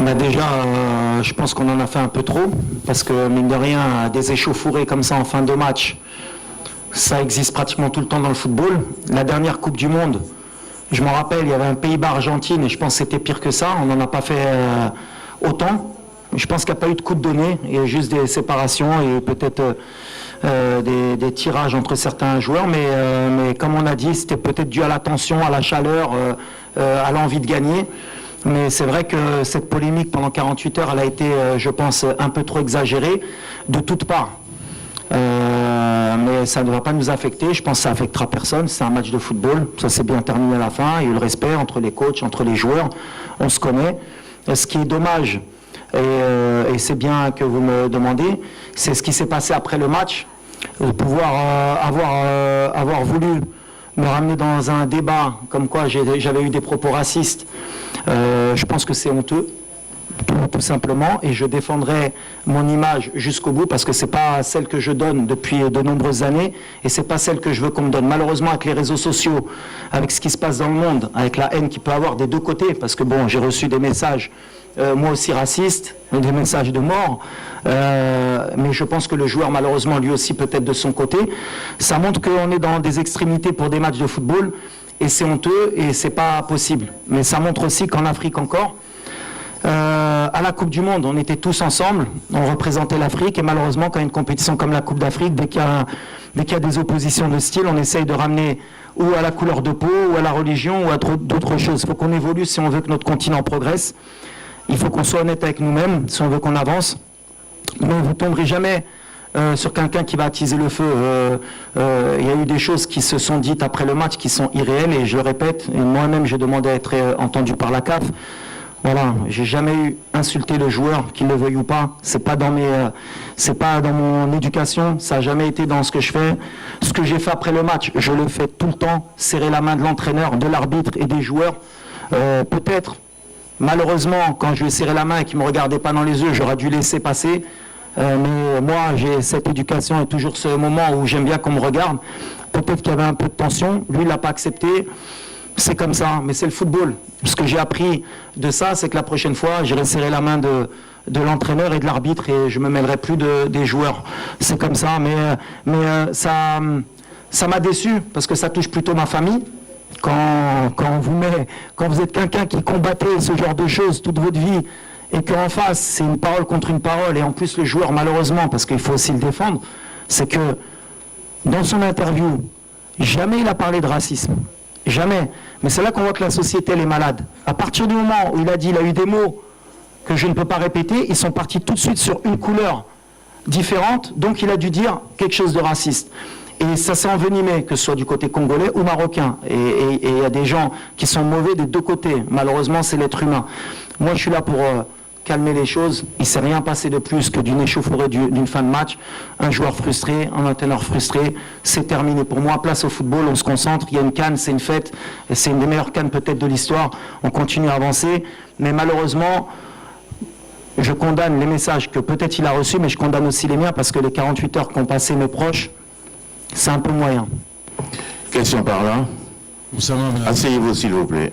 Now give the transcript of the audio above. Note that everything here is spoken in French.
Bah déjà, je pense qu'on en a fait un peu trop, parce que mine de rien, des échauffourées comme ça en fin de match, ça existe pratiquement tout le temps dans le football. La dernière Coupe du Monde, je m'en rappelle, il y avait un Pays-Bas-Argentine et je pense que c'était pire que ça. On n'en a pas fait autant. Je pense qu'il n'y a pas eu de coup de donné, il y a juste des séparations et peut-être des tirages entre certains joueurs. Mais comme on a dit, c'était peut-être dû à la tension, à la chaleur, à l'envie de gagner. Mais c'est vrai que cette polémique pendant 48 heures, elle a été, je pense, un peu trop exagérée de toutes parts. Mais ça ne va pas nous affecter, je pense que ça affectera personne, c'est un match de football, ça s'est bien terminé à la fin, il y a eu le respect entre les coachs, entre les joueurs, on se connaît. Ce qui est dommage, et c'est bien que vous me demandez, c'est ce qui s'est passé après le match, pouvoir avoir voulu me ramener dans un débat comme quoi j'avais eu des propos racistes, je pense que c'est honteux. Tout simplement, et je défendrai mon image jusqu'au bout parce que c'est pas celle que je donne depuis de nombreuses années et c'est pas celle que je veux qu'on me donne. Malheureusement, avec les réseaux sociaux, avec ce qui se passe dans le monde, avec la haine qu'il peut avoir des deux côtés, parce que bon, j'ai reçu des messages moi aussi racistes, des messages de mort, mais je pense que le joueur malheureusement lui aussi peut-être de son côté, ça montre qu'on est dans des extrémités pour des matchs de football et c'est honteux et c'est pas possible. Mais ça montre aussi qu'en Afrique encore, à la Coupe du Monde, on était tous ensemble, on représentait l'Afrique et malheureusement quand il y a une compétition comme la Coupe d'Afrique, dès qu'il y a des oppositions de style, on essaye de ramener ou à la couleur de peau, ou à la religion, ou à d'autres choses. Il faut qu'on évolue si on veut que notre continent progresse. Il faut qu'on soit honnête avec nous-mêmes si on veut qu'on avance. Mais vous ne tomberez jamais sur quelqu'un qui va attiser le feu. Il y a eu des choses qui se sont dites après le match qui sont irréelles et je le répète, et moi-même j'ai demandé à être entendu par la CAF. Voilà, j'ai jamais eu insulté le joueur, qu'il le veuille ou pas. C'est pas dans mon éducation, ça a jamais été dans ce que je fais. Ce que j'ai fait après le match, je le fais tout le temps, serrer la main de l'entraîneur, de l'arbitre et des joueurs. Peut-être, malheureusement, quand je lui ai serré la main et qu'il me regardait pas dans les yeux, j'aurais dû laisser passer. Mais moi, j'ai cette éducation et toujours ce moment où j'aime bien qu'on me regarde. Peut-être qu'il y avait un peu de tension, lui, il l'a pas accepté. C'est comme ça, mais c'est le football. Ce que j'ai appris de ça, c'est que la prochaine fois, j'irai serrer la main de l'entraîneur et de l'arbitre et je me mêlerai plus des joueurs. C'est comme ça, mais ça m'a déçu parce que ça touche plutôt ma famille. Quand vous êtes quelqu'un qui combattait ce genre de choses toute votre vie et qu'en face, c'est une parole contre une parole et en plus le joueur, malheureusement, parce qu'il faut aussi le défendre, c'est que dans son interview, jamais il a parlé de racisme. Jamais. Mais c'est là qu'on voit que la société, elle est malade. À partir du moment où il a eu des mots que je ne peux pas répéter, ils sont partis tout de suite sur une couleur différente, donc il a dû dire quelque chose de raciste. Et ça s'est envenimé, que ce soit du côté congolais ou marocain. Et il y a des gens qui sont mauvais des deux côtés. Malheureusement, c'est l'être humain. Moi, je suis là pour calmer les choses. Il ne s'est rien passé de plus que d'une échauffourée d'une fin de match. Un joueur frustré, un entraîneur frustré. C'est terminé pour moi. Place au football, on se concentre. Il y a une CAN, c'est une fête. C'est une des meilleures CAN peut-être de l'histoire. On continue à avancer. Mais malheureusement, je condamne les messages que peut-être il a reçus, mais je condamne aussi les miens parce que les 48 heures qu'ont passé mes proches, c'est un peu moyen. Question par là. Asseyez-vous s'il vous plaît.